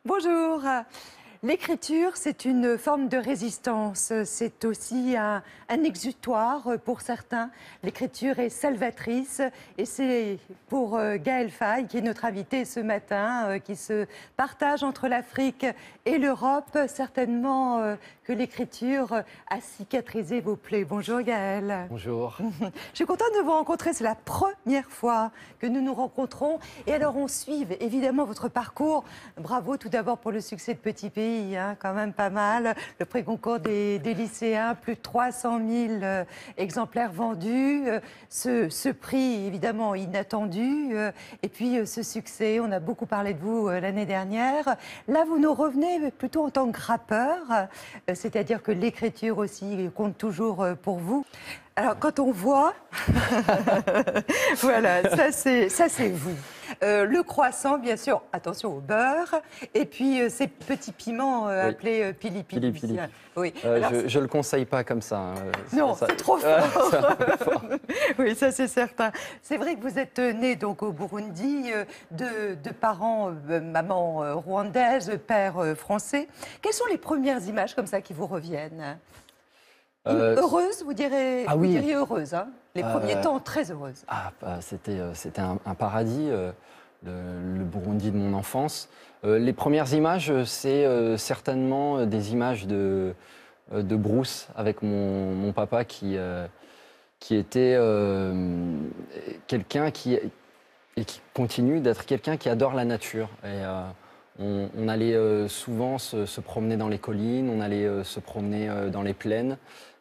Bonjour. L'écriture, c'est une forme de résistance. C'est aussi un exutoire pour certains. L'écriture est salvatrice et c'est pour Gaël Faye, qui est notre invité ce matin, qui se partage entre l'Afrique et l'Europe. Certainement que l'écriture a cicatrisé vos plaies. Bonjour Gaël. Bonjour. Je suis contente de vous rencontrer. C'est la première fois que nous nous rencontrons. Et alors on suit évidemment votre parcours. Bravo tout d'abord pour le succès de Petit Pays. Quand même pas mal. Le prix Goncourt des lycéens, plus de 300 000 exemplaires vendus. Ce prix, évidemment, inattendu. Et puis ce succès, on a beaucoup parlé de vous l'année dernière. Là, vous nous revenez plutôt en tant que rappeur, c'est-à-dire que l'écriture aussi compte toujours pour vous. Alors, quand on voit, voilà, ça c'est vous. Le croissant, bien sûr, attention au beurre, et puis ces petits piments appelés pili-pili. Pili-pili. Oui. Je ne le conseille pas comme ça. Non, c'est trop fort. Fort. Oui, ça c'est certain. C'est vrai que vous êtes né donc au Burundi, de parents, maman rwandaise, père français. Quelles sont les premières images comme ça qui vous reviennent ? Heureuse, vous diriez, ah oui. Vous diriez heureuse, hein. Les premiers temps, très heureuse. C'était un paradis, le Burundi de mon enfance. Les premières images, c'est certainement des images de brousse avec mon papa qui était quelqu'un qui continue d'être quelqu'un qui adore la nature. Et, on allait souvent se promener dans les collines, on allait se promener dans les plaines.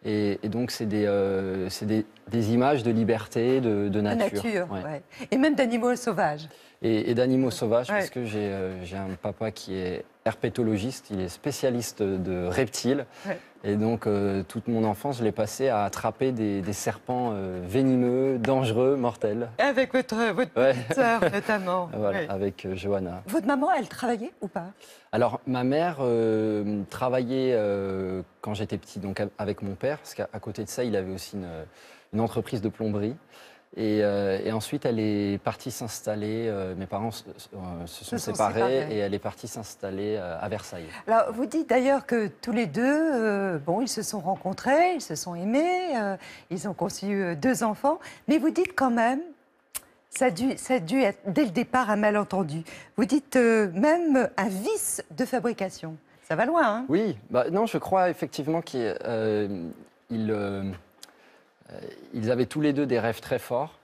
Et donc, c'est des images de liberté, de nature. Ouais. Et même d'animaux sauvages. Et d'animaux sauvages, parce que j'ai un papa qui est herpétologiste, il est spécialiste de reptiles. Ouais. Et donc, toute mon enfance, je l'ai passé à attraper des serpents venimeux, dangereux, mortels. Avec votre petite sœur, notamment. Voilà, avec Johanna. Votre maman, elle travaillait ou pas ? Alors, ma mère travaillait quand j'étais petit, donc avec mon père, parce qu'à côté de ça, il avait aussi une entreprise de plomberie. Et ensuite, elle est partie s'installer. Mes parents se sont séparés et elle est partie s'installer à Versailles. Alors, vous dites d'ailleurs que tous les deux, ils se sont rencontrés, ils se sont aimés, ils ont conçu 2 enfants. Mais vous dites quand même, ça a dû être dès le départ un malentendu. Vous dites même un vice de fabrication. Ça va loin, hein ? Oui, non, je crois effectivement qu'ils avaient tous les deux des rêves très forts.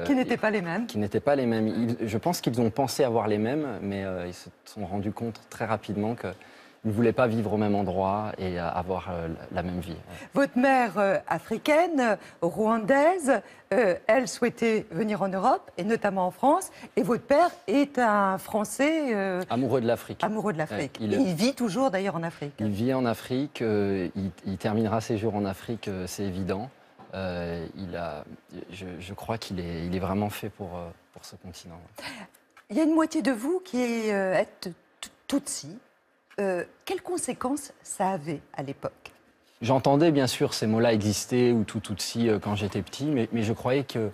Qui n'étaient pas les mêmes. Qui n'étaient pas les mêmes. Je pense qu'ils ont pensé avoir les mêmes, mais ils se sont rendus compte très rapidement qu'ils ne voulaient pas vivre au même endroit et avoir la même vie. Votre mère africaine, rwandaise, elle souhaitait venir en Europe, et notamment en France. Et votre père est un Français... amoureux de l'Afrique. Amoureux de l'Afrique. Il vit toujours d'ailleurs en Afrique. Il vit en Afrique, il terminera ses jours en Afrique, c'est évident. Je crois qu'il est vraiment fait pour ce continent. Il y a une moitié de vous qui est Tutsi. Quelles conséquences ça avait à l'époque ? J'entendais bien sûr ces mots-là exister, ou Tutsi, quand j'étais petit, mais je croyais que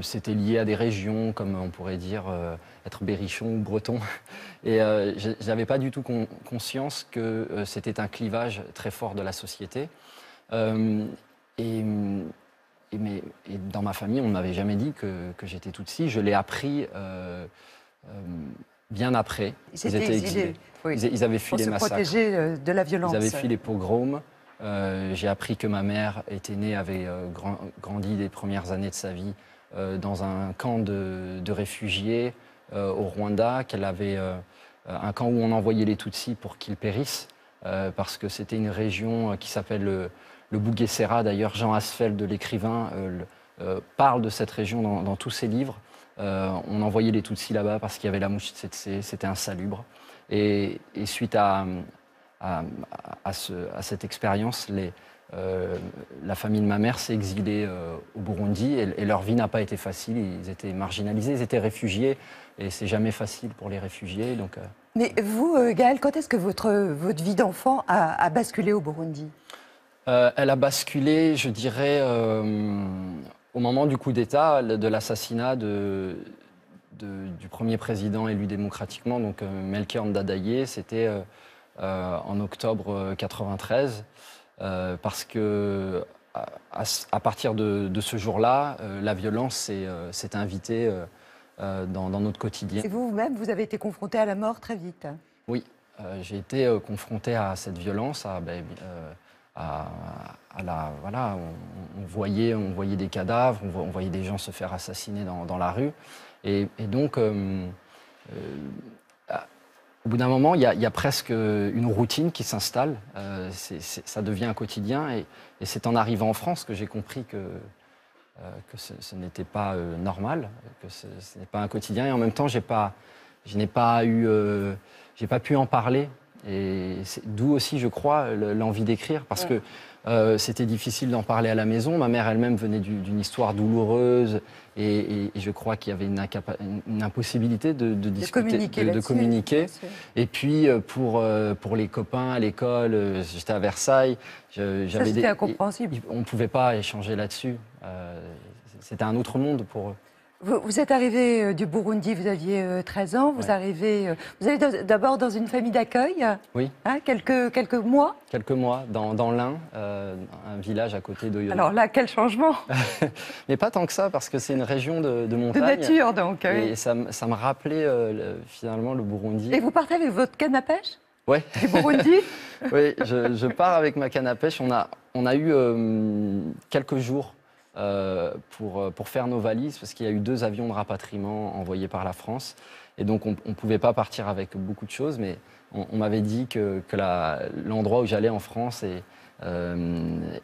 c'était lié à des régions, comme on pourrait dire être berrichon ou breton. Et je n'avais pas du tout conscience que c'était un clivage très fort de la société. Et dans ma famille, on ne m'avait jamais dit que j'étais Tutsi. Je l'ai appris bien après. Ils étaient exilés. Oui. Ils avaient fui les massacres. Pour se protéger de la violence. Ils avaient fui les pogroms. J'ai appris que ma mère était née, avait grandi les premières années de sa vie dans un camp de réfugiés au Rwanda, qu'elle avait un camp où on envoyait les Tutsis pour qu'ils périssent, parce que c'était une région qui s'appelle le Bugesera. D'ailleurs, Jean Asfeld, l'écrivain, parle de cette région dans tous ses livres. On envoyait les Tutsis là-bas parce qu'il y avait la mouche tsetse, c'était insalubre. Et suite à cette expérience, la famille de ma mère s'est exilée au Burundi et leur vie n'a pas été facile. Ils étaient marginalisés, ils étaient réfugiés et c'est jamais facile pour les réfugiés. Donc, Mais vous, Gaël, quand est-ce que votre vie d'enfant a basculé au Burundi? Elle a basculé, je dirais, au moment du coup d'État, de l'assassinat du premier président élu démocratiquement, donc Melchior Ndadaye. C'était en octobre 93. Parce que à partir de ce jour-là, la violence s'est invitée dans notre quotidien. Et vous-même, vous avez été confronté à la mort très vite. Oui, j'ai été confronté à cette violence, voilà, on voyait des cadavres, on voyait des gens se faire assassiner dans la rue. Et donc, au bout d'un moment, il y a presque une routine qui s'installe. Ça devient un quotidien. Et c'est en arrivant en France que j'ai compris que ce n'était pas normal, que ce n'est pas un quotidien. Et en même temps, j'ai pas pu en parler. Et d'où aussi, je crois, l'envie d'écrire. Parce que c'était difficile d'en parler à la maison. Ma mère elle-même venait d'une histoire douloureuse. Et je crois qu'il y avait une impossibilité de discuter, de communiquer. Et puis, pour les copains à l'école, j'étais à Versailles. C'était incompréhensible. On ne pouvait pas échanger là-dessus. C'était un autre monde pour eux. Vous êtes arrivé du Burundi, vous aviez 13 ans, vous allez d'abord dans une famille d'accueil. Oui. Hein, quelques mois. Quelques mois, dans l'Ain, un village à côté de Yolo. Alors là, quel changement. Mais pas tant que ça, parce que c'est une région de montagne. De nature, donc. Et ça me rappelait finalement le Burundi. Et vous partez avec votre canne à pêche? Oui. Du Burundi. Oui, je pars avec ma canne à pêche. On a eu quelques jours pour faire nos valises, parce qu'il y a eu 2 avions de rapatriement envoyés par la France. Et donc, on ne pouvait pas partir avec beaucoup de choses, mais on m'avait dit que l'endroit où j'allais en France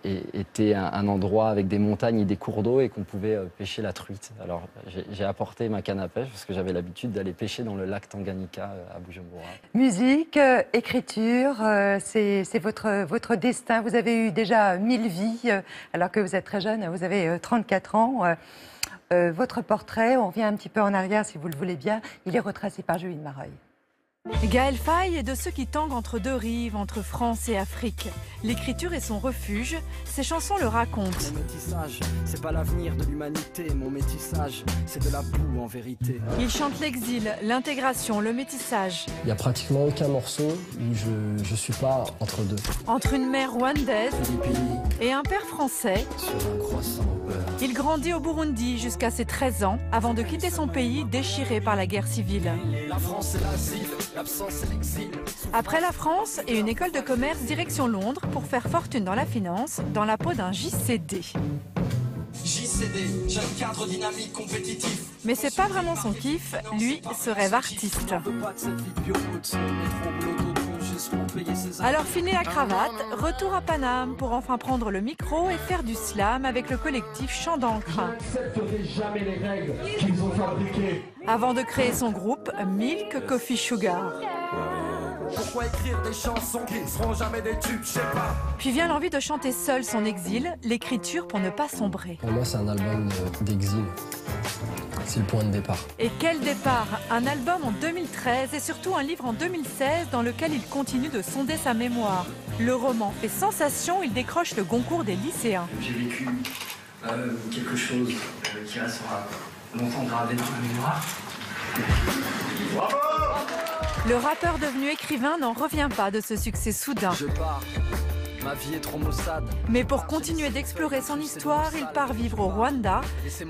était un endroit avec des montagnes et des cours d'eau et qu'on pouvait pêcher la truite. Alors, j'ai apporté ma canne à pêche parce que j'avais l'habitude d'aller pêcher dans le lac Tanganyika à Bujumbura. Musique, écriture, c'est votre destin. Vous avez eu déjà 1000 vies, alors que vous êtes très jeune, vous avez 34 ans. Votre portrait, on revient un petit peu en arrière si vous le voulez bien, il est retracé par Juline Mareuil. Gaël Faye est de ceux qui tanguent entre 2 rives, entre France et Afrique. L'écriture est son refuge, ses chansons le racontent. Mon métissage, c'est pas l'avenir de l'humanité, mon métissage, c'est de la boue en vérité. Il chante l'exil, l'intégration, le métissage. Il n'y a pratiquement aucun morceau où je suis pas entre deux. Entre une mère rwandaise et un père français, Sur un croissant au beurre. il grandit au Burundi jusqu'à ses 13 ans, avant de quitter son pays déchiré par la guerre civile. La France c'est l'asile, l'absence c'est l'exil. Après la France et une école de commerce direction Londres pour faire fortune dans la finance, dans la peau d'un JCD. JCD, jeune cadre dynamique compétitif. Mais c'est pas vraiment son kiff, lui se rêve artiste. On veut pas de cette vie de bureaute, métro, boulot, dodo, juste pour payer ses Alors filer la cravate, retour à Paname pour enfin prendre le micro et faire du slam avec le collectif Chant d'encre. N'accepterai jamais les règles qu'ils ont fabriquées. Avant de créer son groupe Milk Coffee Sugar. Pourquoi écrire des chansons qui ne seront jamais des tubes, je sais pas. Puis vient l'envie de chanter seul son exil, l'écriture pour ne pas sombrer. Pour moi, c'est un album d'exil. C'est le point de départ. Et quel départ! Un album en 2013 et surtout un livre en 2016 dans lequel il continue de sonder sa mémoire. Le roman fait sensation, il décroche le Goncourt des lycéens. J'ai vécu quelque chose qui restera longtemps gravé dans ma mémoire. Le rappeur devenu écrivain n'en revient pas de ce succès soudain. Je pars, ma vie est trop maussade. Mais pour continuer d'explorer son histoire, il part vivre au Rwanda,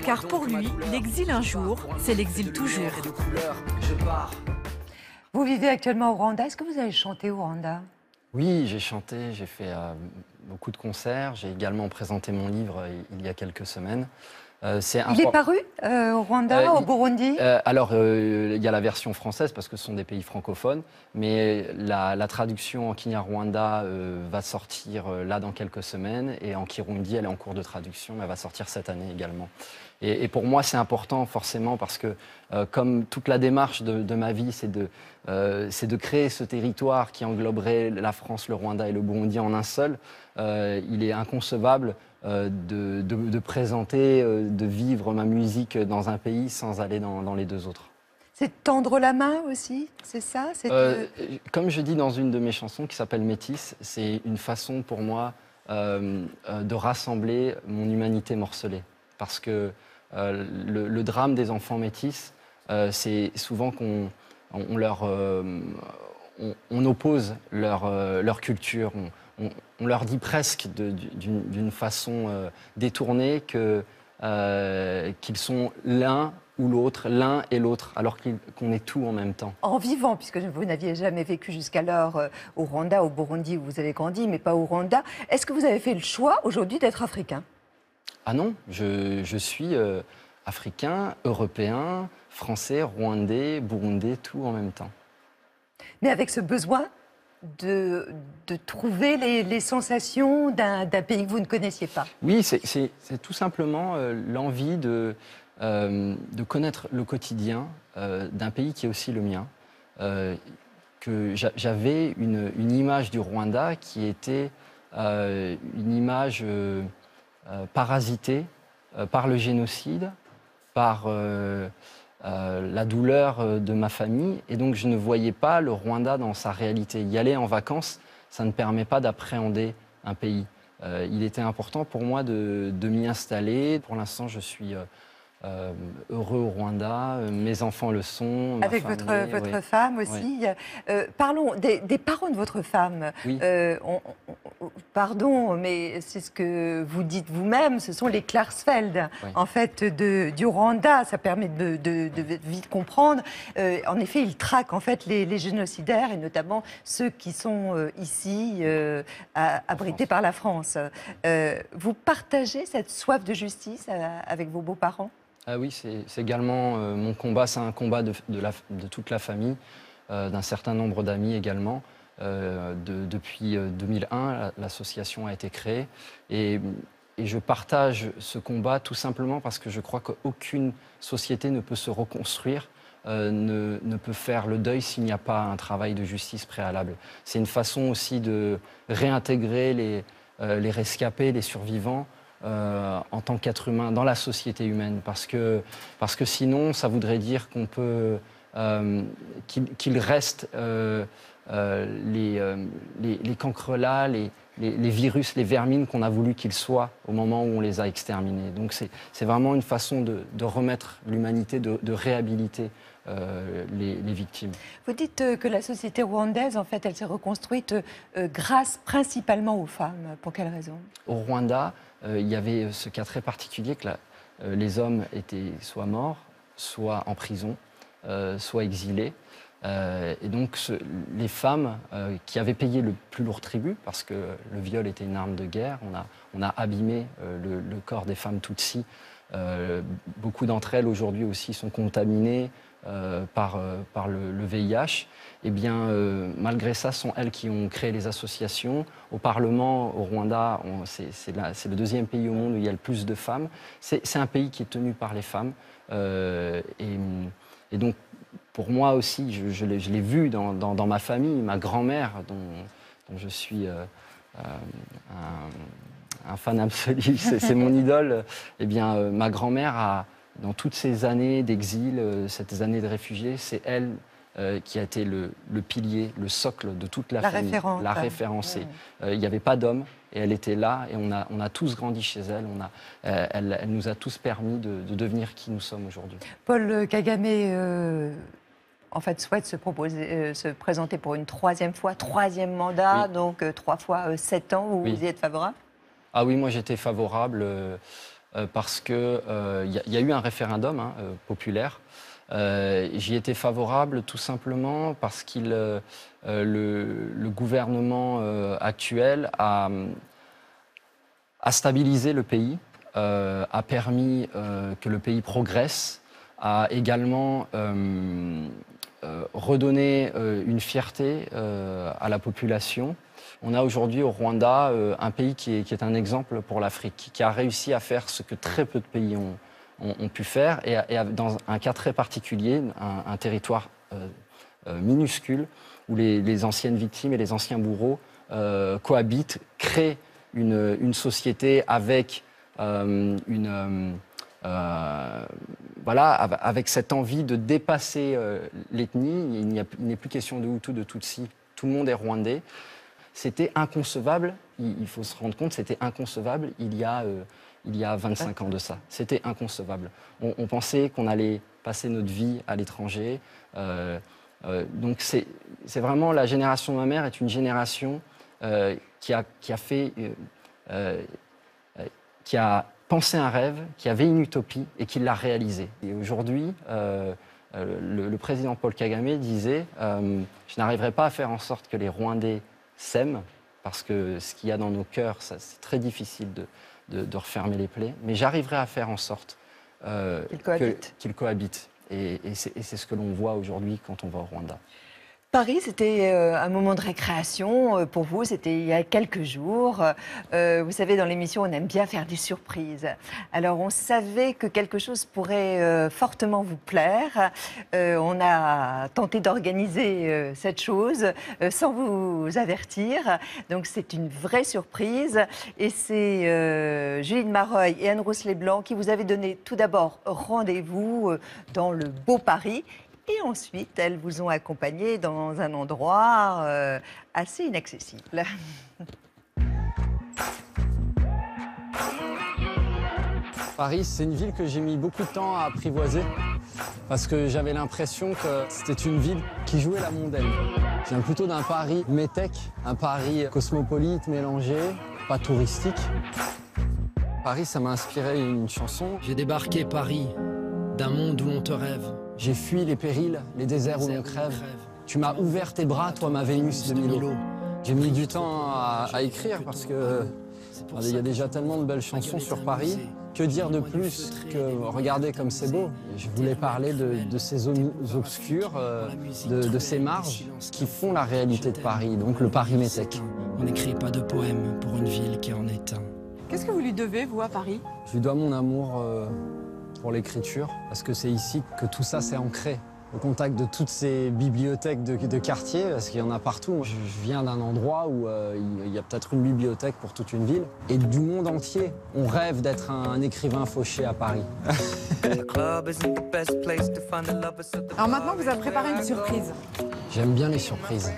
car pour lui, l'exil un jour, c'est l'exil toujours. Et de couleurs, je pars. Vous vivez actuellement au Rwanda. Est-ce que vous avez chanté au Rwanda? Oui, j'ai chanté, j'ai fait beaucoup de concerts. J'ai également présenté mon livre il y a quelques semaines. Il est paru au Rwanda, au Burundi? Alors, il y a la version française parce que ce sont des pays francophones, mais la traduction en Kinyarwanda va sortir là dans quelques semaines et en Kirundi, elle est en cours de traduction, mais elle va sortir cette année également. Et pour moi, c'est important forcément parce que comme toute la démarche de ma vie, c'est de créer ce territoire qui engloberait la France, le Rwanda et le Burundi en un seul, il est inconcevable de présenter, de vivre ma musique dans un pays sans aller dans les deux autres. C'est tendre la main aussi, c'est ça? Comme je dis dans une de mes chansons qui s'appelle Métis, c'est une façon pour moi de rassembler mon humanité morcelée. Parce que le drame des enfants métis, c'est souvent qu'on oppose leur culture. On leur dit presque d'une façon détournée qu'ils sont l'un ou l'autre, l'un et l'autre, alors qu'on est tout en même temps. En vivant, puisque vous n'aviez jamais vécu jusqu'alors au Rwanda, au Burundi où vous avez grandi, mais pas au Rwanda, est-ce que vous avez fait le choix aujourd'hui d'être africain? Ah non, je suis africain, européen, français, rwandais, burundais, tout en même temps. Mais avec ce besoin de trouver les sensations d'un pays que vous ne connaissiez pas? Oui, c'est tout simplement l'envie de connaître le quotidien d'un pays qui est aussi le mien. Que j'avais une image du Rwanda qui était une image parasitée par le génocide, par la douleur de ma famille. Et donc, je ne voyais pas le Rwanda dans sa réalité. Y aller en vacances, ça ne permet pas d'appréhender un pays. Il était important pour moi de m'y installer. Pour l'instant, je suis heureux au Rwanda, mes enfants le sont. Avec votre femme aussi. Oui. Parlons des parents de votre femme. Oui. Pardon, mais c'est ce que vous dites vous-même, ce sont les Klarsfeld, oui. En fait, du Rwanda. Ça permet de vite comprendre. En effet, ils traquent en fait les génocidaires, et notamment ceux qui sont ici, abrités par la France. Vous partagez cette soif de justice avec vos beaux-parents? Ah oui, c'est également mon combat, c'est un combat de toute la famille, d'un certain nombre d'amis également. Depuis 2001, l'association a été créée et je partage ce combat tout simplement parce que je crois qu'aucune société ne peut se reconstruire, ne peut faire le deuil s'il n'y a pas un travail de justice préalable. C'est une façon aussi de réintégrer les rescapés, les survivants, en tant qu'être humain dans la société humaine, parce que sinon ça voudrait dire qu'on peut qu'il reste les cancrelats, les virus, les vermines qu'on a voulu qu'ils soient au moment où on les a exterminés. Donc c'est vraiment une façon de remettre l'humanité, de réhabiliter les victimes. Vous dites que la société rwandaise, en fait, elle s'est reconstruite grâce principalement aux femmes. Pour quelle raison? Au Rwanda, il y avait ce cas très particulier que les hommes étaient soit morts, soit en prison, soit exilés. Et donc les femmes qui avaient payé le plus lourd tribut, parce que le viol était une arme de guerre, on a abîmé le corps des femmes Tutsis. Beaucoup d'entre elles aujourd'hui aussi sont contaminées par le VIH. Eh bien, malgré ça, ce sont elles qui ont créé les associations. Au Parlement, au Rwanda, c'est le deuxième pays au monde où il y a le plus de femmes. C'est un pays qui est tenu par les femmes. Et donc, pour moi aussi, je l'ai vu dans ma famille, ma grand-mère, dont je suis un fan absolu, c'est mon idole. Eh bien, ma grand-mère, dans toutes ces années d'exil, ces années de réfugiés, c'est elle qui a été le pilier, le socle de toute la famille, la référencée. Il n'y avait pas d'homme et elle était là et on a tous grandi chez elle. Elle nous a tous permis de devenir qui nous sommes aujourd'hui. Paul Kagame, en fait, souhaite se présenter pour une troisième fois, troisième mandat, oui. Donc 3 fois 7 ans. Vous y êtes favorable? Ah oui, moi j'étais favorable parce qu'il y a eu un référendum populaire. J'y étais favorable tout simplement parce que le gouvernement actuel a stabilisé le pays, a permis que le pays progresse, a également redonné une fierté à la population. On a aujourd'hui au Rwanda un pays qui est un exemple pour l'Afrique, qui a réussi à faire ce que très peu de pays ont pu faire, et dans un cas très particulier, un territoire minuscule, où les anciennes victimes et les anciens bourreaux cohabitent, créent une société avec avec cette envie de dépasser l'ethnie. Il n'est plus question de Hutu, de Tutsi, tout le monde est rwandais. C'était inconcevable, il faut se rendre compte, c'était inconcevable il y a 25 ans de ça. C'était inconcevable. On pensait qu'on allait passer notre vie à l'étranger. Donc c'est vraiment, la génération de ma mère est une génération qui a pensé un rêve, qui avait une utopie et qui l'a réalisé. Et aujourd'hui, le président Paul Kagame disait je n'arriverai pas à faire en sorte que les Rwandais s'aiment, parce que ce qu'il y a dans nos cœurs, c'est très difficile de refermer les plaies, mais j'arriverai à faire en sorte qu'ils cohabitent. Et c'est ce que l'on voit aujourd'hui quand on va au Rwanda. Paris, c'était un moment de récréation. Pour vous, c'était il y a quelques jours. Vous savez, dans l'émission, on aime bien faire des surprises. Alors, on savait que quelque chose pourrait fortement vous plaire. On a tenté d'organiser cette chose sans vous avertir. Donc, c'est une vraie surprise. Et c'est Juline Mareuil et Anne Rousselet-Blanc qui vous avaient donné tout d'abord rendez-vous dans le beau Paris. Et ensuite, elles vous ont accompagné dans un endroit assez inaccessible. Paris, c'est une ville que j'ai mis beaucoup de temps à apprivoiser parce que j'avais l'impression que c'était une ville qui jouait la mondaine. Je viens plutôt d'un Paris métèque, un Paris cosmopolite, mélangé, pas touristique. Paris, ça m'a inspiré une chanson. J'ai débarqué Paris, d'un monde où on te rêve. J'ai fui les périls, les déserts où l'on crève. Tu m'as ouvert tes bras, toi ma Vénus de Milo. J'ai mis du temps à écrire parce que il y a déjà tellement de belles chansons sur Paris. Que dire de plus que regardez comme c'est beau. Je voulais parler de ces zones obscures, de ces marges qui font la réalité de Paris, donc le Paris métèque. On n'écrit pas de poème pour une ville qui en est un. Qu'est-ce que vous lui devez, vous, à Paris? Je lui dois mon amour pour l'écriture, parce que c'est ici que tout ça s'est ancré. Au contact de toutes ces bibliothèques de quartier, parce qu'il y en a partout. Je viens d'un endroit où il y a peut-être une bibliothèque pour toute une ville. Et du monde entier, on rêve d'être un écrivain fauché à Paris. Alors maintenant, vous avez préparé une surprise. J'aime bien les surprises.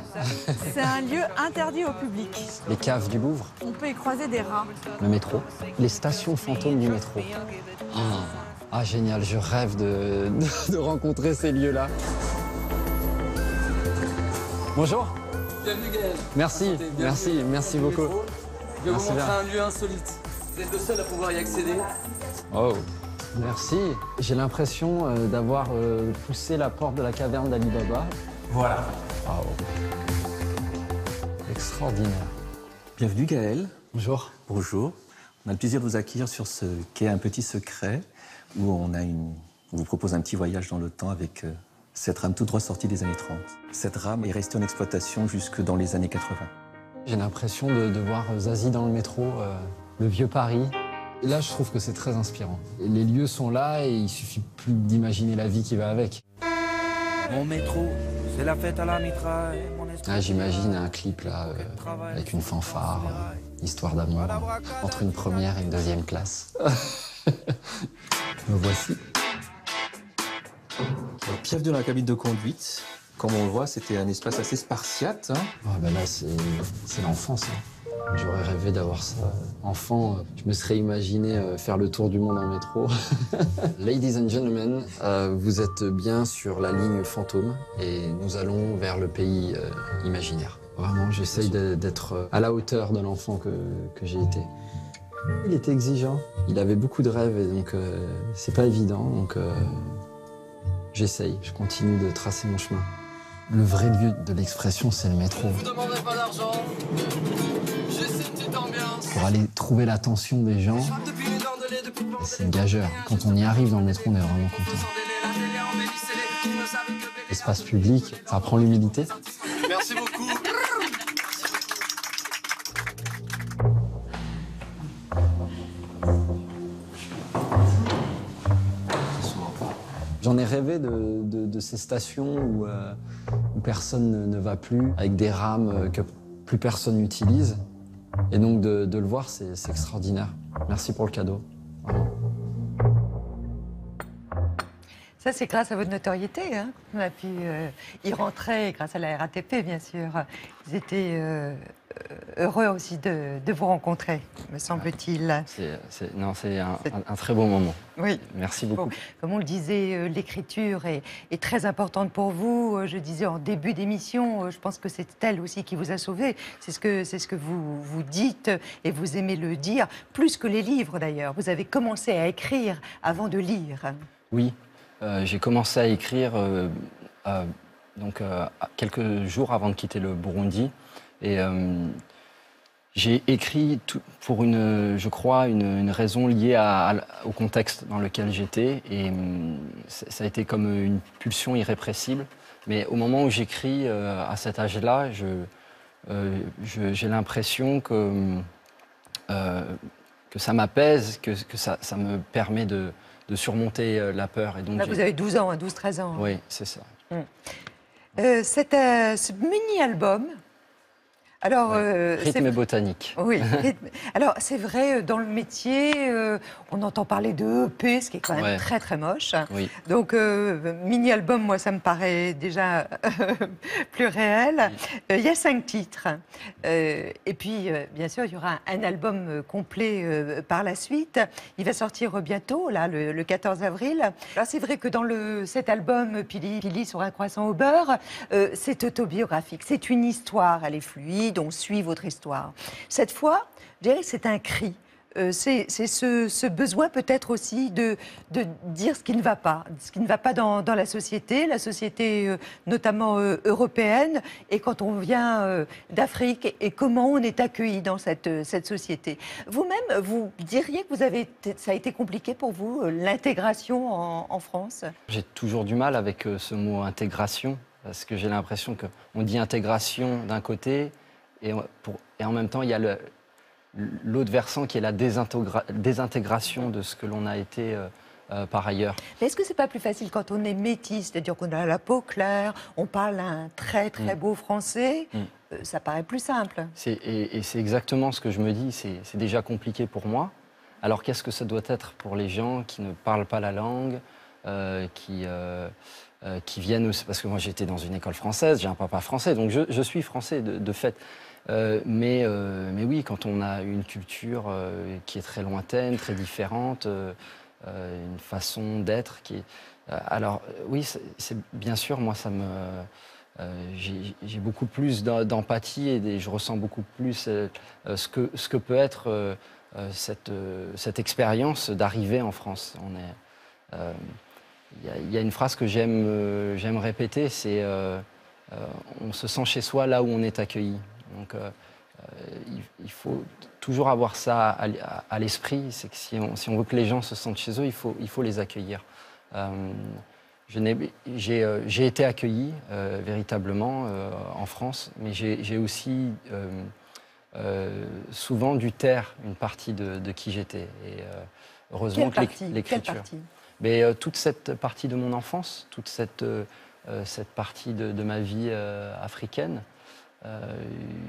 C'est un lieu interdit au public. Les caves du Louvre. On peut y croiser des rats. Le métro. Les stations fantômes du métro. Ah, génial, je rêve de rencontrer ces lieux-là. Bonjour. Bienvenue Gaël. Merci, merci beaucoup. Je vais vous montrer un lieu insolite. Vous êtes le seul à pouvoir y accéder. Oh, merci. J'ai l'impression d'avoir poussé la porte de la caverne d'Ali Baba. Voilà. Wow. Extraordinaire. Bienvenue Gaël. Bonjour. Bonjour. On a le plaisir de vous accueillir sur ce quai Un Petit Secret, où on vous propose un petit voyage dans le temps avec cette rame tout droit sortie des années 30. Cette rame est restée en exploitation jusque dans les années 80. J'ai l'impression de voir Zazie dans le métro, le vieux Paris. Et là, je trouve que c'est très inspirant. Les lieux sont là et il suffit plus d'imaginer la vie qui va avec. Mon métro, c'est la fête à la mitraille. J'imagine un clip là, avec une fanfare, histoire d'amour, entre une première et une deuxième classe. Me voici. Bienvenue dans la cabine de conduite. Comme on le voit, c'était un espace assez spartiate. Là, c'est l'enfance. J'aurais rêvé d'avoir ça. Enfant, je me serais imaginé faire le tour du monde en métro. Ladies and gentlemen, vous êtes bien sur la ligne fantôme et nous allons vers le pays imaginaire. Vraiment, j'essaye d'être à la hauteur de l'enfant que j'ai été. Il était exigeant, il avait beaucoup de rêves et donc c'est pas évident. Donc j'essaye, je continue de tracer mon chemin. Le vrai lieu de l'expression, c'est le métro. Je vous demanderai pas d'argent. Juste une petite ambiance. Pour aller trouver l'attention des gens, c'est gageur. Quand on y arrive dans le métro, on est vraiment content. L'espace public, ça apprend l'humilité. Merci beaucoup. ces stations où personne ne va plus, avec des rames que plus personne n'utilise. Et donc de le voir, c'est extraordinaire. Merci pour le cadeau. Vraiment. Ça, c'est grâce à votre notoriété. Hein. On a pu y rentrer grâce à la RATP, bien sûr. Ils étaient heureux aussi de vous rencontrer, me semble-t-il. C'est un très beau moment. Oui. Merci beaucoup. Bon, comme on le disait, l'écriture est très importante pour vous. Je disais en début d'émission, je pense que c'est elle aussi qui vous a sauvé. C'est ce que vous dites et vous aimez le dire, plus que les livres d'ailleurs. Vous avez commencé à écrire avant de lire. Oui. J'ai commencé à écrire quelques jours avant de quitter le Burundi. Et j'ai écrit pour je crois, une raison liée au contexte dans lequel j'étais. Et ça a été comme une pulsion irrépressible. Mais au moment où j'écris, à cet âge-là, j'ai l'impression que ça m'apaise, que ça me permet de surmonter la peur. Et donc là, vous avez 12 ans, 12-13 ans. Oui, c'est ça. Ce mini-album, alors, rythme et botanique. Oui. Alors, c'est vrai, dans le métier, on entend parler de EP, ce qui est quand même très, très moche. Oui. Donc, mini-album, moi, ça me paraît déjà plus réel. Il y a 5 titres. Et puis, bien sûr, il y aura un album complet par la suite. Il va sortir bientôt, là, le 14 avril. Alors, c'est vrai que dans cet album, Pili sur un croissant au beurre, c'est autobiographique. C'est une histoire, elle est fluide. On suit votre histoire. Cette fois, je dirais que c'est un cri. C'est ce besoin peut-être aussi de dire ce qui ne va pas dans la société notamment européenne, et quand on vient d'Afrique, et comment on est accueilli dans cette société. Vous-même, vous diriez que ça a été compliqué pour vous, l'intégration en France? J'ai toujours du mal avec ce mot intégration, parce que j'ai l'impression qu'on dit intégration d'un côté, et en même temps, il y a l'autre versant qui est la désintégration de ce que l'on a été par ailleurs. Mais est-ce que c'est pas plus facile quand on est métis, c'est-à-dire qu'on a la peau claire, on parle un très très beau français, ça paraît plus simple. Et c'est exactement ce que je me dis, c'est déjà compliqué pour moi. Alors qu'est-ce que ça doit être pour les gens qui ne parlent pas la langue, qui viennent aussi, parce que moi j'étais dans une école française, j'ai un papa français, donc je suis français de fait. Mais oui, quand on a une culture qui est très lointaine, très différente, une façon d'être qui est... alors oui, c'est bien sûr, moi ça me... j'ai beaucoup plus d'empathie et je ressens beaucoup plus ce que peut être cette expérience d'arriver en France. Il y a une phrase que j'aime répéter, c'est on se sent chez soi là où on est accueilli. Donc il faut toujours avoir ça à l'esprit, c'est que si on veut que les gens se sentent chez eux, il faut les accueillir. J'ai été accueilli véritablement en France, mais j'ai aussi souvent dû taire une partie de qui j'étais. Et heureusement que l'écriture. Mais toute cette partie de mon enfance, toute cette partie de ma vie africaine,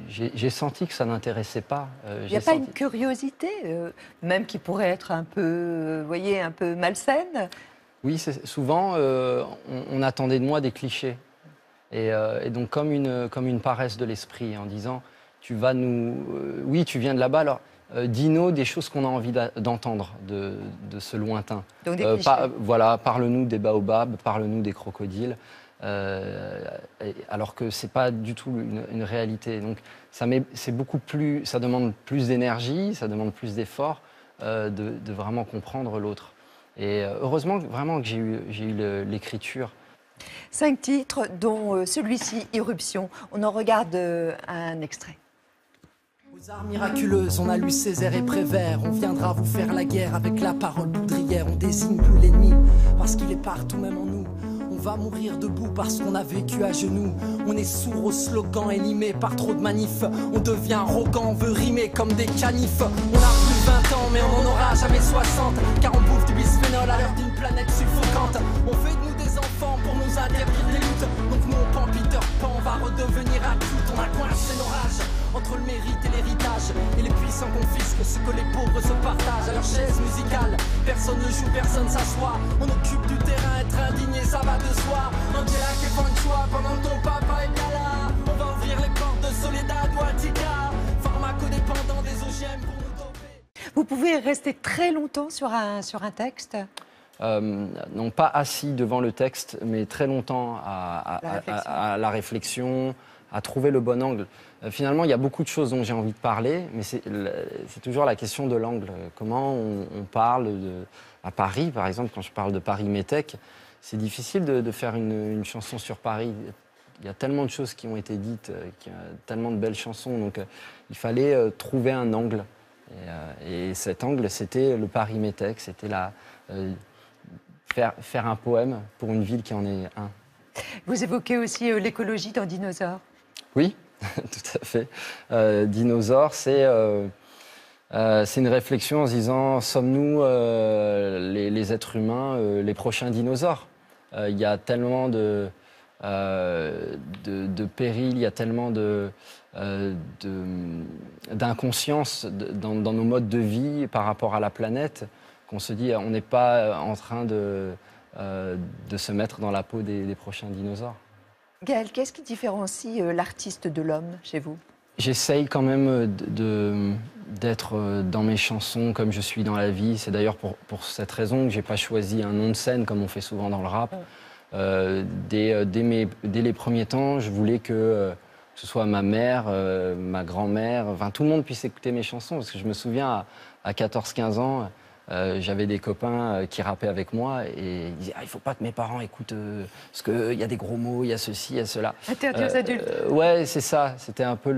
j'ai senti que ça n'intéressait pas. Il n'y a pas une curiosité, même qui pourrait être un peu, un peu malsaine? Oui, souvent, on attendait de moi des clichés. Et donc, comme une paresse de l'esprit, en disant, tu viens de là-bas, alors dis-nous des choses qu'on a envie d'entendre de ce lointain. Donc des clichés. Parle-nous des baobabs, parle-nous des crocodiles. Alors que c'est pas du tout une réalité. Donc c'est beaucoup plus, ça demande plus d'énergie, ça demande plus d'efforts de vraiment comprendre l'autre. Et heureusement vraiment que j'ai eu l'écriture. 5 titres, dont celui-ci, Irruption. On en regarde un extrait. Aux arts miraculeuses, on a lu Césaire et Prévert. On viendra vous faire la guerre avec la parole poudrière. On désigne plus l'ennemi parce qu'il est partout, même en nous. On va mourir debout parce qu'on a vécu à genoux. On est sourd aux slogans élimés par trop de manifs. On devient arrogant, on veut rimer comme des canifs. On a plus de 20 ans mais on n'en aura jamais 60. Car on bouffe du bisphénol à l'heure d'une planète suffocante. On fait de nous des enfants pour nous nous interdire des luttes. Donc nous on prend Peter Pan, on va redevenir adulte. On a coincé nos rages entre le mérite et l'héritage, et les puissants confisquent ce que les pauvres se partagent. À leur chaise musicale, personne ne joue, personne s'assoit. On occupe du terrain, être indigné, ça va de soi. Angela qui prend le choix pendant que ton papa est pas là. On va ouvrir les portes de Soledad ou Attica. Pharmacodépendant des OGM pour nous doper. Vous pouvez rester très longtemps sur un texte? Non, pas assis devant le texte, mais très longtemps à la réflexion, à trouver le bon angle. Finalement, il y a beaucoup de choses dont j'ai envie de parler, mais c'est toujours la question de l'angle. Comment on parle à Paris, par exemple, quand je parle de Paris-Métèque, c'est difficile de faire une chanson sur Paris. Il y a tellement de choses qui ont été dites, tellement de belles chansons, donc il fallait trouver un angle. Et cet angle, c'était le Paris-Métèque, c'était faire un poème pour une ville qui en est un. Vous évoquez aussi l'écologie dans Dinosaure. Oui, tout à fait. Dinosaure, c'est une réflexion en se disant, sommes-nous les êtres humains les prochains dinosaures? Il y a tellement de périls, il y a tellement d'inconscience dans nos modes de vie par rapport à la planète qu'on se dit, on n'est pas en train de se mettre dans la peau des prochains dinosaures. Gaël, qu'est-ce qui différencie l'artiste de l'homme chez vous? J'essaye quand même d'être dans mes chansons comme je suis dans la vie. C'est d'ailleurs pour cette raison que je n'ai pas choisi un nom de scène comme on fait souvent dans le rap. Dès les premiers temps, je voulais que ce soit ma mère, ma grand-mère, enfin tout le monde puisse écouter mes chansons. Parce que je me souviens, à 14-15 ans, j'avais des copains qui rappaient avec moi et ils disaient il ne faut pas que mes parents écoutent parce qu'il y a des gros mots, il y a ceci, il y a cela. Interdit aux adultes. Ouais, c'est ça. C'était un peu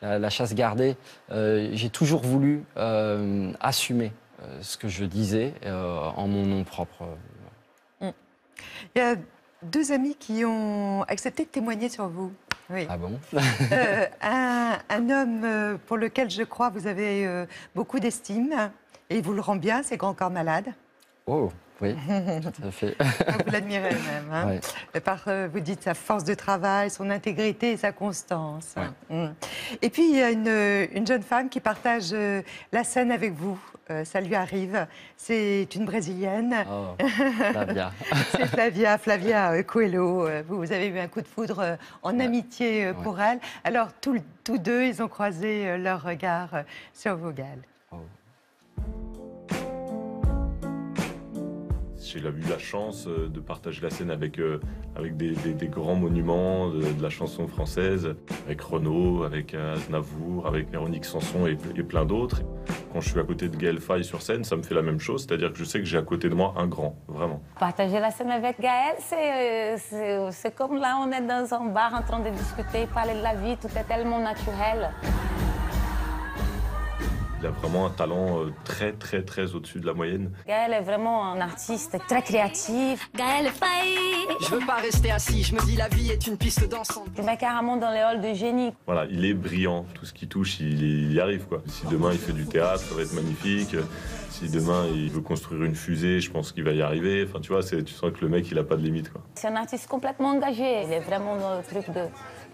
la chasse gardée. J'ai toujours voulu assumer ce que je disais en mon nom propre. Il y a deux amis qui ont accepté de témoigner sur vous. Oui. Ah bon? Un homme pour lequel je crois vous avez beaucoup d'estime. Et il vous le rend bien, c'est Grand Corps Malade. Oh, oui, tout à fait. Vous l'admirez même. Hein, ouais. Vous dites sa force de travail, son intégrité et sa constance. Ouais. Et puis, il y a une jeune femme qui partage la scène avec vous. Ça lui arrive. C'est une Brésilienne. Oh, Flavia. C'est Flavia Coelho. Vous avez eu un coup de foudre en amitié pour elle. Alors, tous deux, ils ont croisé leur regard sur vous, Gaël. Oh. J'ai eu la chance de partager la scène avec des grands monuments de la chanson française, avec Renaud, avec Aznavour, avec Véronique Sanson et plein d'autres. Quand je suis à côté de Gaël Faye sur scène, ça me fait la même chose, c'est-à-dire que je sais que j'ai à côté de moi un grand, vraiment. Partager la scène avec Gaël, c'est comme là, on est dans un bar en train de discuter, parler de la vie, tout est tellement naturel. Il a vraiment un talent très, très, très au-dessus de la moyenne. Gaël est vraiment un artiste très créatif. Gaël Faye. Je veux pas rester assis, je me dis la vie est une piste dansante. Tu mets carrément dans les halls de génie. Voilà, il est brillant, tout ce qu'il touche, il y arrive, quoi. Si demain il fait du théâtre, ça va être magnifique. Si demain il veut construire une fusée, je pense qu'il va y arriver. Enfin, tu vois, tu sens que le mec, il a pas de limite, quoi. C'est un artiste complètement engagé. Il est vraiment dans le truc de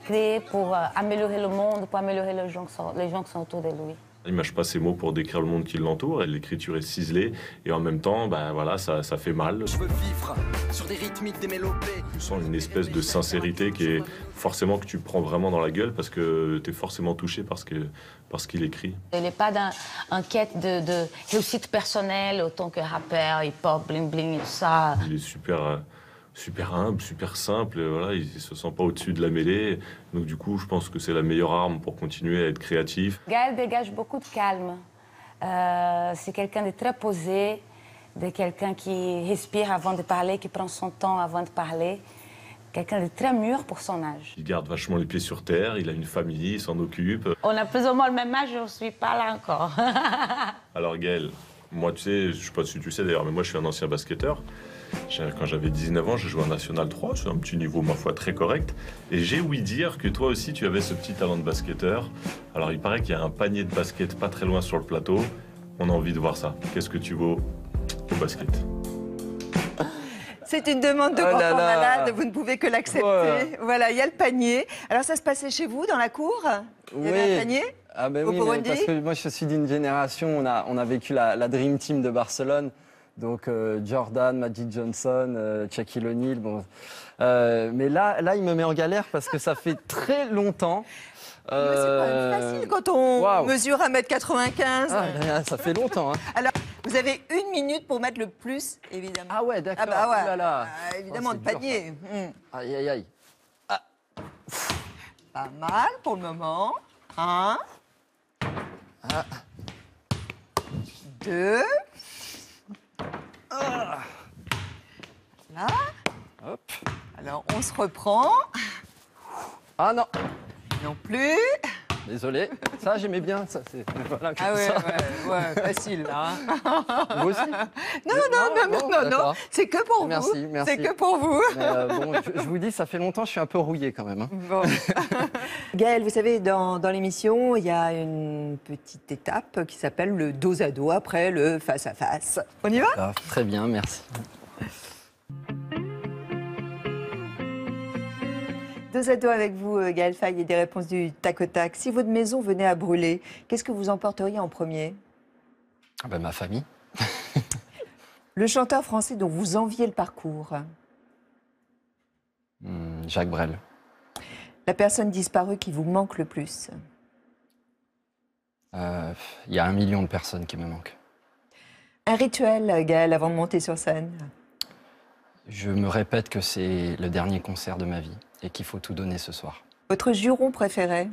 créer pour améliorer le monde, pour améliorer les gens qui sont autour de lui. Il mâche pas ses mots pour décrire le monde qui l'entoure. L'écriture est ciselée et en même temps, voilà, ça fait mal. Je veux vivre sur des rythmiques, des mélopées. Tu sens une espèce de sincérité qui est forcément que tu prends vraiment dans la gueule parce que tu es forcément touché par ce qu'il écrit. Il n'est pas en quête de réussite personnelle autant que rappeur, hip-hop, bling-bling et tout ça. Il est super humble, super simple, voilà, il ne se sent pas au-dessus de la mêlée. Donc du coup, je pense que c'est la meilleure arme pour continuer à être créatif. Gaël dégage beaucoup de calme. C'est quelqu'un de très posé, de quelqu'un qui respire avant de parler, qui prend son temps avant de parler. Quelqu'un de très mûr pour son âge. Il garde vachement les pieds sur terre, il a une famille, il s'en occupe. On a plus ou moins le même âge, je ne suis pas là encore. Alors Gaël, moi tu sais, je ne sais pas si tu sais d'ailleurs, mais moi je suis un ancien basketteur. Quand j'avais 19 ans, j'ai joué en National 3, c'est un petit niveau, ma foi, très correct. Et j'ai ouï dire que toi aussi, tu avais ce petit talent de basketteur. Alors, il paraît qu'il y a un panier de basket pas très loin sur le plateau. On a envie de voir ça. Qu'est-ce que tu vaux au basket? C'est une demande de Oh là grand là. malade, vous ne pouvez que l'accepter. Ouais. Voilà, il y a le panier. Alors ça se passait chez vous, dans la cour? Il y avait un panier Ah ben au oui, mais Burundi? parce que moi je suis d'une génération, on a vécu la Dream Team de Barcelone, donc Jordan, Magic Johnson, Shaquille O'Neal. Bon. Mais là, il me met en galère parce que ça fait très longtemps. Mais c'est pas facile quand on Waouh. mesure 1m95. Ah, ça fait longtemps. Hein. Alors, vous avez 1 minute pour mettre le plus, évidemment. Ah ouais, d'accord. Ah bah ouais. Oh là là. Évidemment, Oh, de c'est dur, panier. Aïe, aïe, aïe. Pas mal pour le moment. 1. 2. Là. Hop. Alors, on se reprend. Ah non. Non plus. Désolé. Ça, j'aimais bien. Ça, voilà, Ah ouais, ça. ouais, facile là. Vous aussi? Non. C'est que pour merci, vous. Merci. C'est que pour vous. Mais, bon, je vous dis, ça fait longtemps, je suis un peu rouillé quand même. Hein. Bon. Gaëlle, vous savez, dans l'émission, il y a une petite étape qui s'appelle le dos à dos après le face à face. On y va? Ah, très bien, merci. Dos à dos avec vous, Gaëlle Faye, et des réponses du tac au tac. Si votre maison venait à brûler, qu'est-ce que vous emporteriez en premier? Ah ben, ma famille. Le chanteur français dont vous enviez le parcours? Jacques Brel. La personne disparue qui vous manque le plus? Il y a 1 million de personnes qui me manquent. Un rituel, Gaëlle, avant de monter sur scène? Je me répète que c'est le dernier concert de ma vie et qu'il faut tout donner ce soir. Votre juron préféré?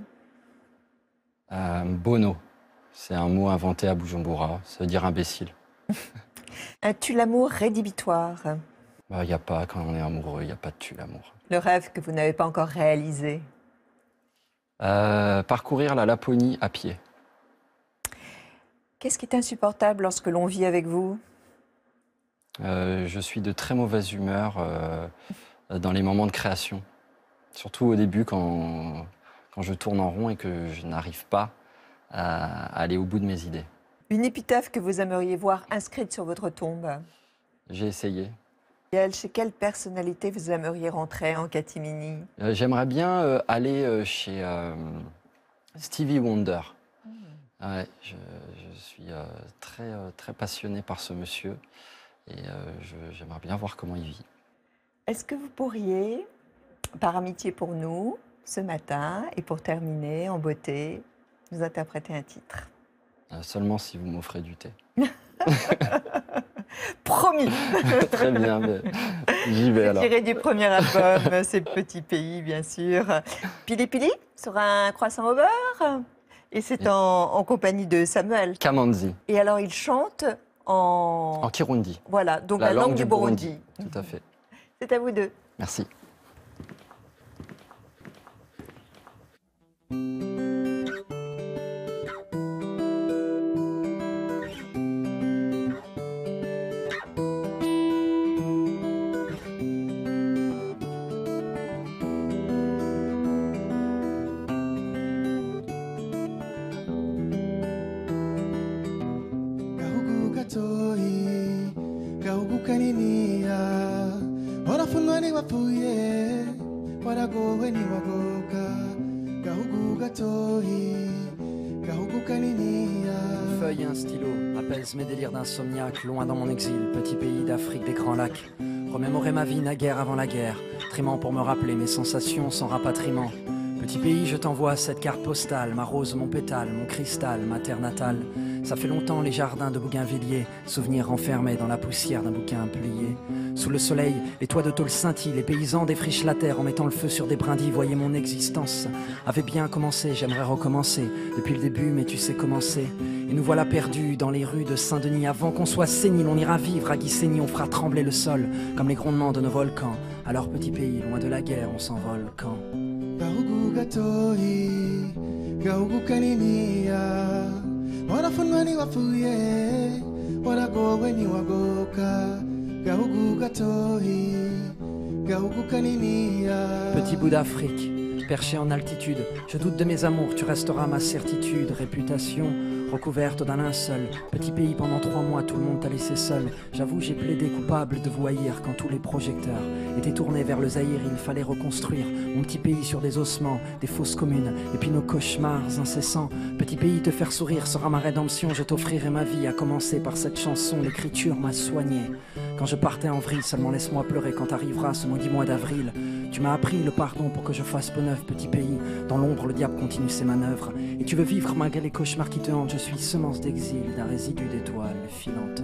Bono. C'est un mot inventé à Bujumbura. Ça veut dire imbécile. Un tue-l'amour rédhibitoire? Il n'y a pas, quand on est amoureux, il n'y a pas de tue l'amour. Le rêve que vous n'avez pas encore réalisé? Parcourir la Laponie à pied. Qu'est-ce qui est insupportable lorsque l'on vit avec vous? Je suis de très mauvaise humeur dans les moments de création. Surtout au début, quand je tourne en rond et que je n'arrive pas à aller au bout de mes idées. Une épitaphe que vous aimeriez voir inscrite sur votre tombe? J'ai essayé. Gaëlle, chez quelle personnalité vous aimeriez rentrer en catimini? J'aimerais bien aller chez Stevie Wonder. Ouais, je suis très passionné par ce monsieur et j'aimerais bien voir comment il vit. Est-ce que vous pourriez, par amitié pour nous, ce matin, et pour terminer en beauté, nous interpréter un titre? Seulement si vous m'offrez du thé. Promis. Très bien, j'y vais alors. Tiré du premier album, C'est Petit Pays, bien sûr. Pili Pili, sur un croissant au beurre. Et c'est en compagnie de Samuel Kamanzi. Et alors, il chante en Kirundi. Voilà, donc la langue du Burundi. Tout à fait. C'est à vous deux. Merci. Feuille et un stylo apaisent mes délires d'insomniaque, loin dans mon exil, petit pays d'Afrique des grands lacs. Remémorer ma vie naguère avant la guerre, trimant pour me rappeler mes sensations sans rapatriement. Petit pays, je t'envoie cette carte postale, ma rose, mon pétale, mon cristal, ma terre natale. Ça fait longtemps les jardins de Bougainvilliers, souvenirs enfermés dans la poussière d'un bouquin plié. Sous le soleil, les toits de tôle scintillent, les paysans défrichent la terre en mettant le feu sur des brindilles. Voyez mon existence avait bien commencé, j'aimerais recommencer depuis le début, mais tu sais comment c'est. Et nous voilà perdus dans les rues de Saint-Denis. Avant qu'on soit sénile, on ira vivre à Guissény, on fera trembler le sol comme les grondements de nos volcans. Alors petit pays, loin de la guerre, on s'envole quand Petit bout d'Afrique, perché en altitude. Je doute de mes amours, tu resteras ma certitude. Réputation recouverte d'un linceul. Petit pays pendant 3 mois, tout le monde t'a laissé seul. J'avoue, j'ai plaidé coupable de vous haïr quand tous les projecteurs étaient tournés vers le Zaïre. Il fallait reconstruire mon petit pays sur des ossements, des fosses communes, et puis nos cauchemars incessants. Petit pays, te faire sourire sera ma rédemption. Je t'offrirai ma vie, à commencer par cette chanson. L'écriture m'a soigné. Quand je partais en vrille, seulement laisse-moi pleurer quand arrivera ce maudit mois d'avril. Tu m'as appris le pardon pour que je fasse peau neuve, petit pays. Dans l'ombre, le diable continue ses manœuvres. Et tu veux vivre malgré les cauchemars qui te hantent. Je suis semence d'exil, d'un résidu d'étoiles filantes.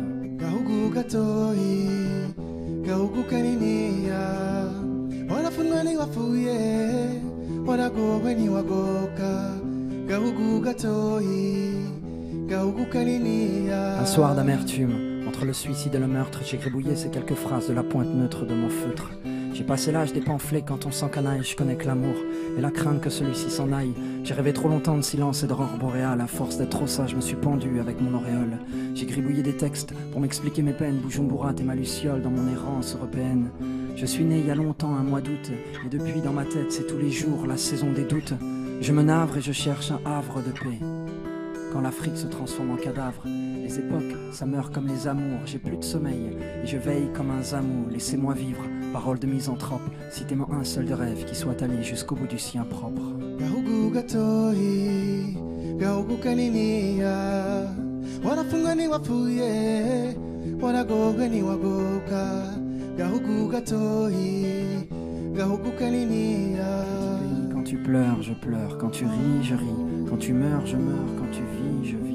Un soir d'amertume, entre le suicide et le meurtre, j'ai gribouillé ces quelques phrases de la pointe neutre de mon feutre. J'ai passé l'âge des pamphlets quand on s'encanaille, je connais que l'amour et la crainte que celui-ci s'en aille. J'ai rêvé trop longtemps de silence et d'aurore boréale, à force d'être trop sage, je me suis pendu avec mon auréole. J'ai gribouillé des textes pour m'expliquer mes peines, Bujumbura et ma luciole dans mon errance européenne. Je suis né il y a longtemps, un mois d'août, et depuis dans ma tête c'est tous les jours la saison des doutes. Je me navre et je cherche un havre de paix. Quand l'Afrique se transforme en cadavre, les époques, ça meurt comme les amours. J'ai plus de sommeil et je veille comme un zamou. Laissez-moi vivre, parole de misanthrope. Citez-moi un seul de rêve qui soit allé jusqu'au bout du sien propre. Quand tu pleures, je pleure. Quand tu ris, je ris. Quand tu meurs, je meurs. Quand tu vis, je vis.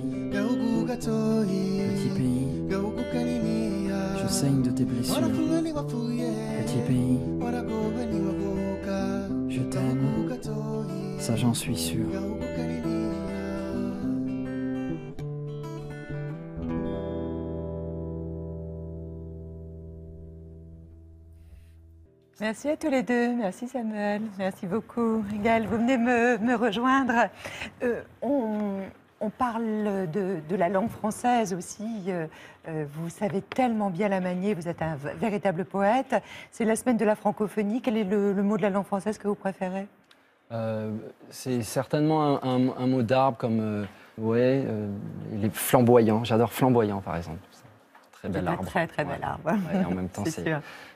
Petit pays, je saigne de tes blessures. Petit pays, je t'aime, ça j'en suis sûr. Merci à tous les deux. Merci Samuel. Merci beaucoup. Gaël, vous venez me rejoindre. On parle de la langue française aussi. Vous savez tellement bien la manier. Vous êtes un véritable poète. C'est la semaine de la francophonie. Quel est le mot de la langue française que vous préférez? C'est certainement un mot d'arbre comme... il est flamboyant. J'adore flamboyant, par exemple. Très bel arbre. Très, très bel arbre. Ouais, et en même temps,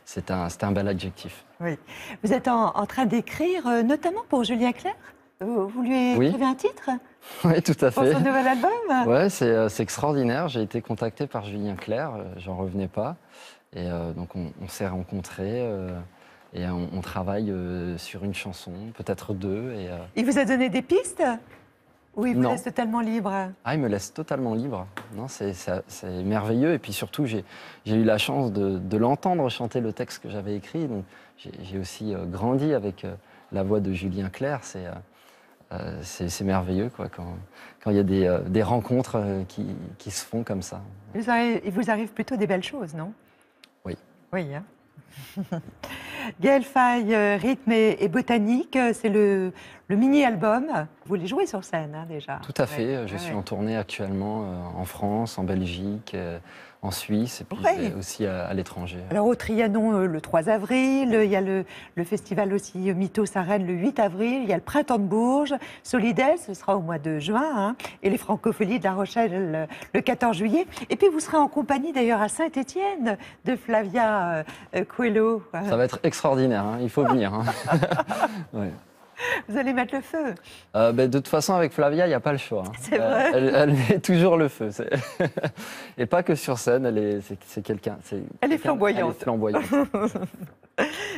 c'est un bel adjectif. Oui. Vous êtes en train d'écrire, notamment pour Julien Clerc. Vous lui écrivez un titre? Oui, tout à fait. Pour son nouvel album? Oui, c'est extraordinaire. J'ai été contacté par Julien Clerc, j'en revenais pas. Et donc on s'est rencontrés et on travaille sur une chanson, peut-être 2. Il vous a donné des pistes? Ou il vous Non. laisse totalement libre? Ah, il me laisse totalement libre. Non, c'est merveilleux. Et puis surtout, j'ai eu la chance de l'entendre chanter le texte que j'avais écrit. Donc j'ai aussi grandi avec la voix de Julien Clerc. C'est merveilleux quoi, quand il y a des rencontres qui se font comme ça. Il vous arrive plutôt des belles choses, non? Oui. Oui, hein. Gaël Faye, rythme et botanique, c'est le mini-album. Vous les jouez sur scène déjà? Tout à fait. Je suis en tournée actuellement en France, en Belgique, en Suisse et puis aussi à l'étranger. Alors au Trianon le 3 avril, il y a le festival aussi Mythos à Rennes le 8 avril, il y a le Printemps de Bourges, Solidel, ce sera au mois de juin, hein, et les Francopholies de La Rochelle le 14 juillet. Et puis vous serez en compagnie d'ailleurs à Saint-Étienne de Flavia Coelho. Ça va être extraordinaire, hein, il faut venir. Hein. Ouais. Vous allez mettre le feu? De toute façon, avec Flavia, il n'y a pas le choix. Hein. C'est vrai. Elle met toujours le feu. Et pas que sur scène, c'est quelqu'un. Elle est flamboyante. Elle est flamboyante.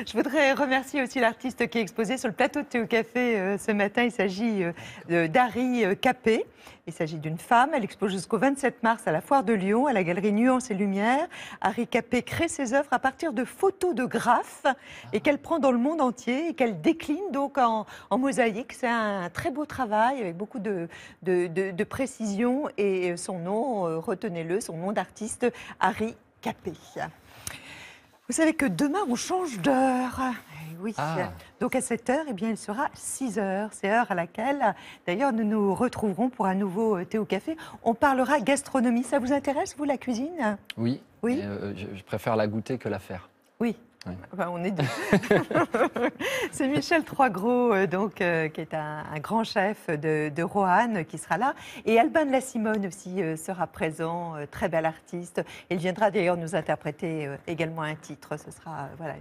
Je voudrais remercier aussi l'artiste qui est exposé sur le plateau de Théo Café ce matin. Il s'agit d'Harry Capet. Il s'agit d'une femme. Elle expose jusqu'au 27 mars à la Foire de Lyon, à la galerie Nuances et Lumières. Harry Capet crée ses œuvres à partir de photos de graphes et qu'elle prend dans le monde entier et qu'elle décline donc en mosaïque. C'est un très beau travail avec beaucoup de précision. Et son nom, retenez-le, son nom d'artiste, Harry Capet. Vous savez que demain, on change d'heure. Oui. Donc à cette heure, eh bien, il sera 6 heures. C'est l'heure à laquelle, d'ailleurs, nous nous retrouverons pour un nouveau Théo Café. On parlera gastronomie. Ça vous intéresse, vous, la cuisine? Oui. Oui. Je préfère la goûter que la faire. Oui. Oui. Enfin, on est deux. C'est Michel Troisgros, donc, qui est un grand chef de Roanne, qui sera là. Et Alban Lassimone aussi sera présent, très bel artiste. Il viendra d'ailleurs nous interpréter également un titre. Ce sera voilà,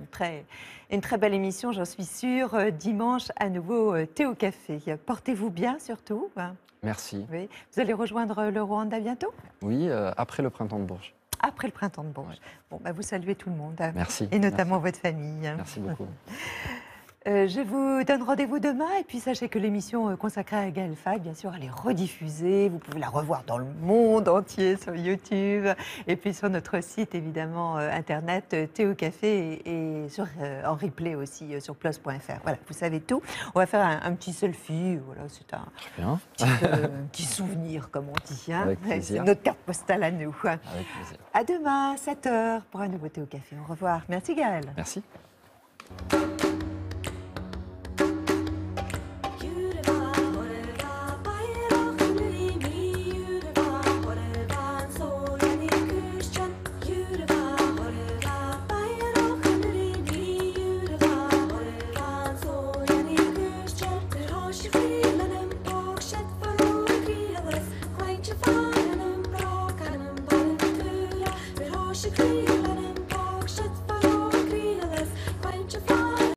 une très belle émission, j'en suis sûre. Dimanche, à nouveau, thé au café. Portez-vous bien surtout. Merci. Oui. Vous allez rejoindre le Rwanda bientôt? Oui, après le printemps de Bourges. Après le printemps de Bourges. Bon, bah, vous saluez tout le monde. Merci. Et notamment votre famille. Merci beaucoup. Je vous donne rendez-vous demain. Et puis sachez que l'émission consacrée à Gaël Faye, bien sûr, elle est rediffusée. Vous pouvez la revoir dans le monde entier sur YouTube. Et puis sur notre site, évidemment, internet, Thé au café et en replay aussi sur plus.fr. Voilà, vous savez tout. On va faire un petit selfie. Voilà, c'est un petit souvenir, comme on dit. Hein. Avec plaisir. C'est notre carte postale à nous. Avec plaisir. À demain, 7h, pour un nouveau Thé au café. Au revoir. Merci Gaël. Merci.